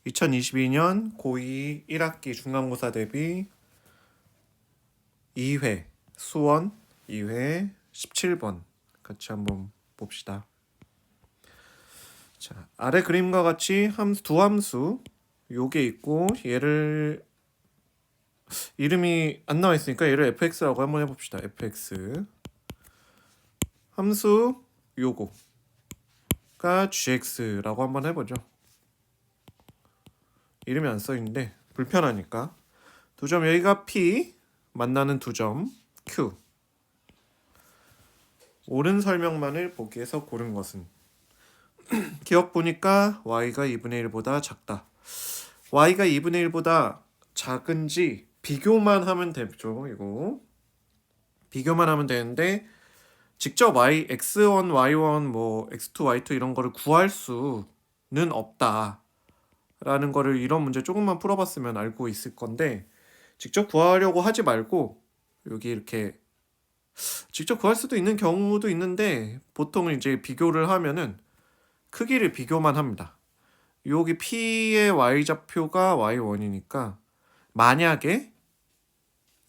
2022년 고2 1학기 중간고사 대비 2회 수원 2회 17번 같이 한번 봅시다. 자, 아래 그림과 같이 두 함수 요게 있고 얘를 이름이 안 나와 있으니까 얘를 fx라고 한번 해봅시다. fx 함수 요거가 gx라고 한번 해보죠. 이름이 안 써있는데 불편하니까 두 점 여기가 P 만나는 두 점 Q. 옳은 설명만을 보기에서 고른 것은 기억 보니까 y가 2분의 1보다 작다. y가 2분의 1보다 작은지 비교만 하면 되죠. 이거 비교만 하면 되는데 직접 x1, y1, 뭐 x2, y2 이런 거를 구할 수는 없다 라는 거를 이런 문제 조금만 풀어봤으면 알고 있을 건데 직접 구하려고 하지 말고 여기 이렇게 직접 구할 수도 있는 경우도 있는데 보통은 이제 비교를 하면은 크기를 비교만 합니다. 여기 P의 y좌표가 y1이니까 만약에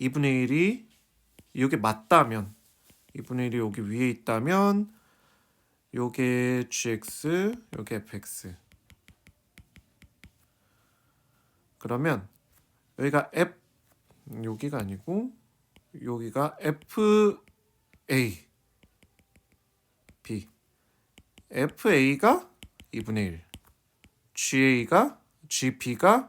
2분의 1이 이게 맞다면 2분의 1이 여기 위에 있다면 요게 gx, 요게 fx. 그러면 여기가 f 여기가 아니고 여기가 fa b fa가 2분의 1 gp가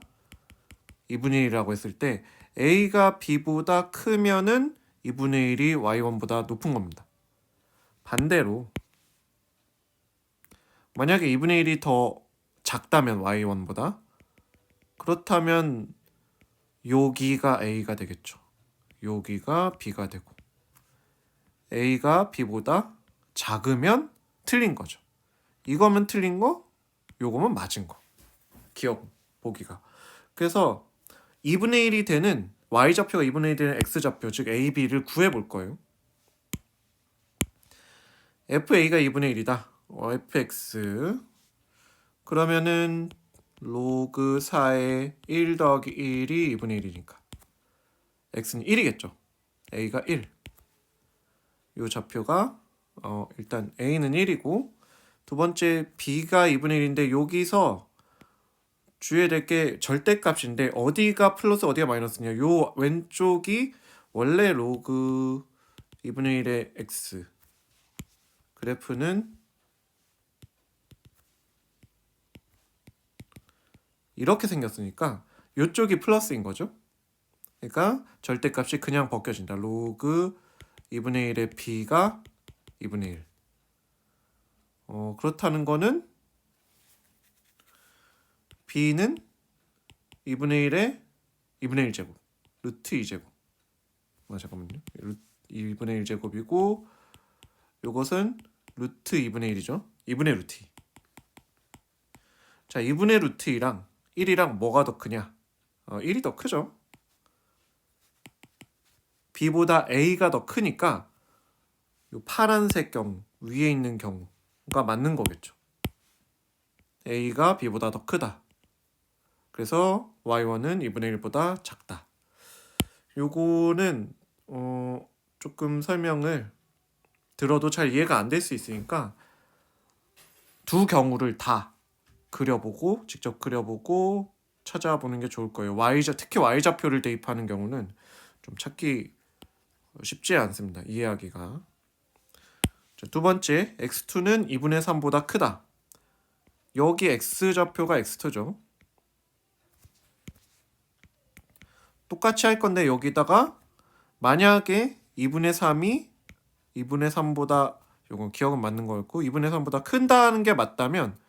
2분의 1이라고 했을 때 a가 b보다 크면은 2분의 1이 y1보다 높은 겁니다. 반대로 만약에 2분의 1이 더 작다면 y1보다 그렇다면 여기가 a가 되겠죠. 여기가 b가 되고 a가 b보다 작으면 틀린 거죠. 이거면 틀린 거, 요거면 맞은 거. 기억 보기가. 그래서 2분의 1이 되는 y좌표가 2분의 1이 되는 x좌표 즉 a, b를 구해볼 거예요. fa가 2분의 1이다. fx 그러면은 로그 4의 1 더하기 1이 2분의 1이니까 x는 1이겠죠. a가 1. 요 좌표가 일단 a는 1이고 두 번째 b가 2분의 1인데 여기서 주의해야 될 게 절대값인데 어디가 플러스 어디가 마이너스냐. 요 왼쪽이 원래 로그 2분의 1의 x 그래프는 이렇게 생겼으니까 요쪽이 플러스인 거죠. 그러니까 절대값이 그냥 벗겨진다. 로그 2분의 1의 b가 2분의 1. 그렇다는 거는 b는 2분의 1의 2분의 1제곱 루트 2제곱 잠깐만요. 2분의 1제곱이고 요것은 루트 2분의 1이죠. 2분의 루트 2. 자, 2분의 루트 2랑 1이랑 뭐가 더 크냐? 1이 더 크죠. b보다 a가 더 크니까 요 파란색 경우 위에 있는 경우가 맞는 거겠죠. a가 b보다 더 크다. 그래서 y1은 2분의 1보다 작다. 요거는 조금 설명을 들어도 잘 이해가 안 될 수 있으니까 두 경우를 다 그려보고 직접 그려보고 찾아보는 게 좋을 거예요. 특히 y좌표를 대입하는 경우는 좀 찾기 쉽지 않습니다. 이해하기가. 자, 두 번째 x2는 2분의 3보다 크다. 여기 x좌표가 x2죠. 똑같이 할 건데 여기다가 만약에 2분의 3이 2분의 3보다 요건 기억은 맞는 거였고 2분의 3보다 큰다는 게 맞다면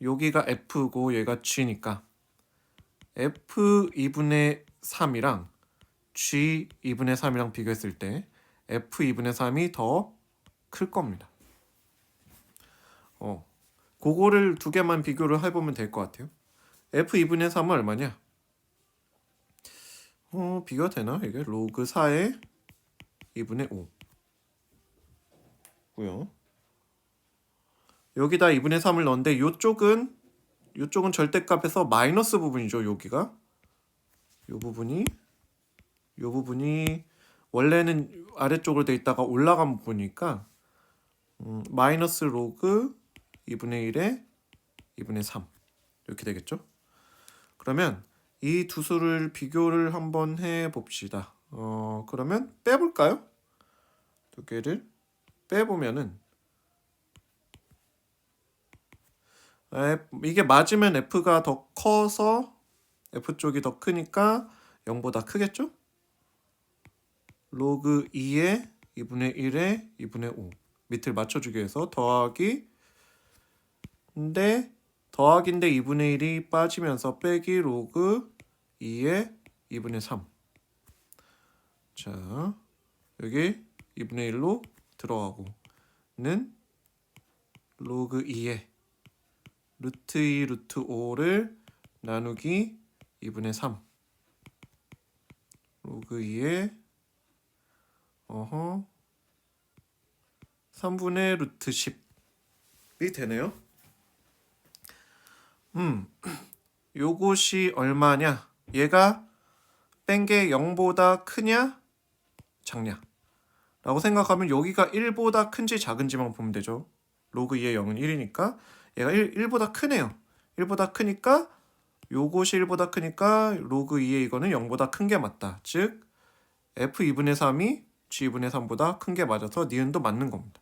여기가 f고 얘가 g니까 f 2분의 3이랑 g 2분의 3이랑 비교했을 때 f 2분의 3이 더 클 겁니다. 그거를 두 개만 비교를 해보면 될 것 같아요. f 2분의 3은 얼마냐? 비교가 되나? 이게 로그 4의 2분의 5 고요. 여기다 2분의 3을 넣었는데 요쪽은 이쪽은 절대값에서 마이너스 부분이죠. 여기가 요 부분이 원래는 아래쪽으로 돼 있다가 올라간 부분이니까 마이너스 로그 2분의 1에 2분의 3 이렇게 되겠죠. 그러면 이 두 수를 비교를 한번 해봅시다. 그러면 빼볼까요? 두 개를 빼보면은 이게 맞으면 f가 더 커서 f 쪽이 더 크니까 0보다 크겠죠? 로그 2에 2분의 1에 2분의 5 밑을 맞춰주기 위해서 더하기 근데 더하기인데 2분의 1이 빠지면서 빼기 로그 2에 2분의 3 자 여기 2분의 1로 들어가고 는 로그 2에 루트 2 루트 5를 나누기 2분의 3 로그 2에 3분의 루트 10이 되네요. 요것이 얼마냐? 얘가 뺀 게 0보다 크냐? 작냐? 라고 생각하면 여기가 1보다 큰지 작은지만 보면 되죠. 로그 2의 0은 1이니까 얘가 1보다 크네요. 1보다 크니까 요것이 1보다 크니까 로그 2의 이거는 0보다 큰 게 맞다. 즉 f 2분의 3이 g 2분의 3보다 큰 게 맞아서 니은도 맞는 겁니다.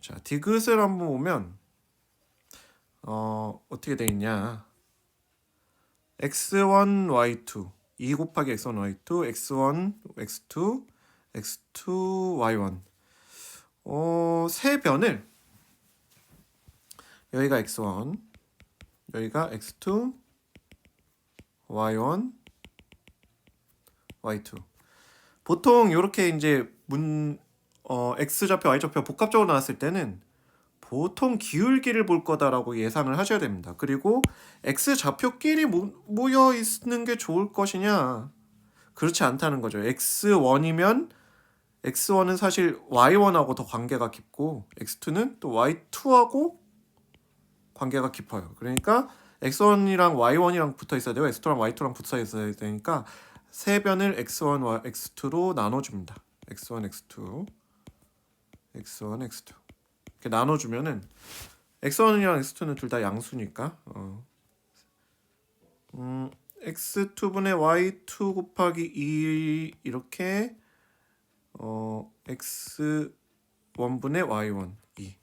자, 디귿을 한번 보면 어떻게 돼 있냐? x1, y2 2 곱하기 x1, y2 x1, x2, x2, y1 세 변을 여기가 x1 여기가 x2, y1, y2 보통 이렇게 이제 x좌표, y좌표 복합적으로 나왔을 때는 보통 기울기를 볼 거다라고 예상을 하셔야 됩니다. 그리고 x좌표끼리 모여 있는 게 좋을 것이냐? 그렇지 않다는 거죠. x1이면 x1은 사실 y1하고 더 관계가 깊고 x2는 또 y2하고 관계가 깊어요. 그러니까 x1이랑 y1이랑 붙어 있어야 돼요. x2랑 y2랑 붙어 있어야 되니까 세 변을 x1, x2로 나눠줍니다. x1, x2, x1, x2 이렇게 나눠주면은 x1이랑 x2는 둘 다 양수니까 x2분의 y2 곱하기 2 이렇게 x1분의 y1 2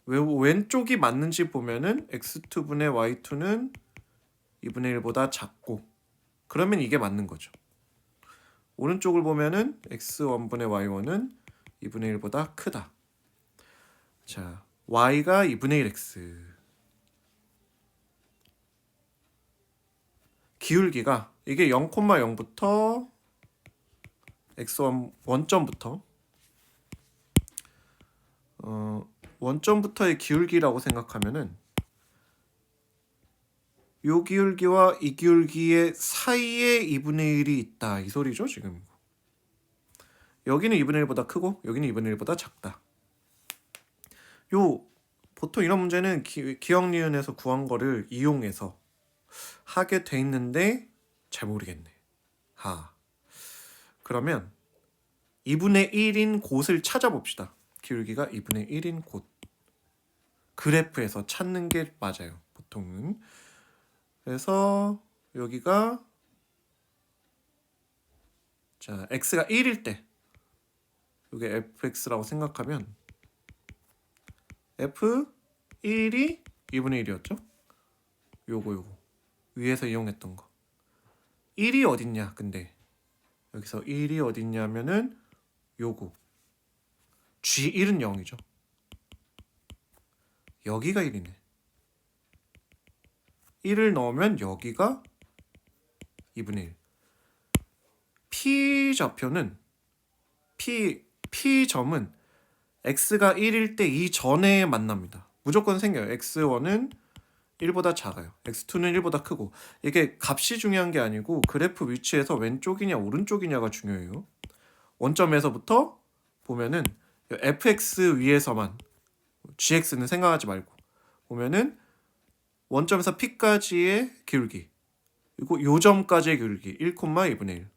왼쪽이 맞는지 보면은 x2분의 y2는 2분의 1보다 작고 그러면 이게 맞는 거죠. 오른쪽을 보면은 x1분의 y1은 2분의 1보다 크다. 자, y가 2분의 1x 기울기가 이게 0,0부터 x1 원점부터 원점부터의 기울기라고 생각하면은 요 기울기와 이 기울기의 사이에 2분의 1이 있다 이 소리죠 지금. 여기는 2분의 1보다 크고 여기는 2분의 1보다 작다. 보통 이런 문제는 기억 니은에서 구한 거를 이용해서 하게 돼 있는데 잘 모르겠네. 그러면 2분의 1인 곳을 찾아봅시다. 기울기가 2분의 1인 곳. 그래프에서 찾는 게 맞아요. 보통은. 그래서 여기가 자 x가 1일 때 이게 fx라고 생각하면 f1이 2분의 1이었죠? 요거 위에서 이용했던 거 1이 어딨냐 근데 여기서 1이 어딨냐면은 요거 g1은 0이죠. 여기가 1이네. 1을 넣으면 여기가 2분의 1. P좌표는 P점은 x가 1일 때 이전에 만납니다. 무조건 생겨요. x1은 1보다 작아요. x2는 1보다 크고 이게 값이 중요한 게 아니고 그래프 위치에서 왼쪽이냐 오른쪽이냐가 중요해요. 원점에서부터 보면은 fx 위에서만 gx는 생각하지 말고 보면은 원점에서 P까지의 기울기, 그리고 요점까지의 기울기 1,2분의 1.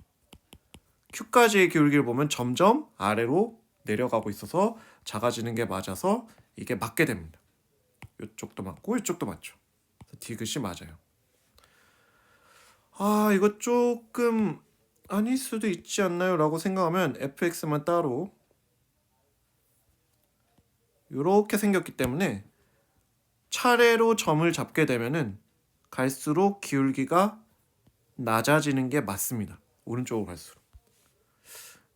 Q까지의 기울기를 보면 점점 아래로 내려가고 있어서 작아지는 게 맞아서 이게 맞게 됩니다. 이쪽도 맞고 이쪽도 맞죠. 디귿이 맞아요. 아, 이거 조금 아닐 수도 있지 않나요? 라고 생각하면 fx만 따로 이렇게 생겼기 때문에 차례로 점을 잡게 되면은 갈수록 기울기가 낮아지는 게 맞습니다. 오른쪽으로 갈수록.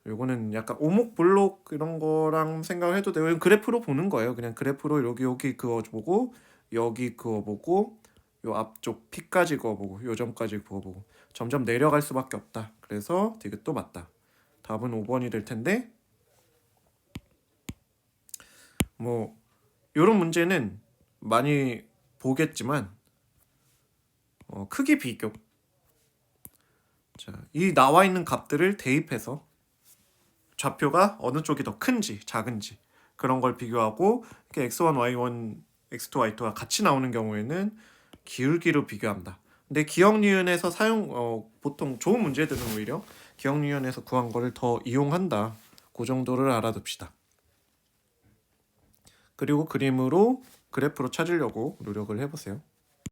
요거는 약간 오목블록 이런 거랑 생각을 해도 되고 그래프로 보는 거예요. 그냥 그래프로 여기 그어보고 여기 그어보고 요 앞쪽 P까지 그어보고 요 점까지 그어보고 점점 내려갈 수밖에 없다. 그래서 디귿도 맞다. 답은 5번이 될 텐데 뭐 요런 문제는 많이 보겠지만 크기 비교. 자, 이 나와 있는 값들을 대입해서 좌표가 어느 쪽이 더 큰지 작은지 그런 걸 비교하고 이렇게 x1, y1, x2, y2가 같이 나오는 경우에는 기울기로 비교한다. 근데 기억니은에서 보통 좋은 문제들은 오히려 기억니은에서 구한 거를 더 이용한다. 그 정도를 알아둡시다. 그리고 그림으로 그래프로 찾으려고 노력을 해보세요.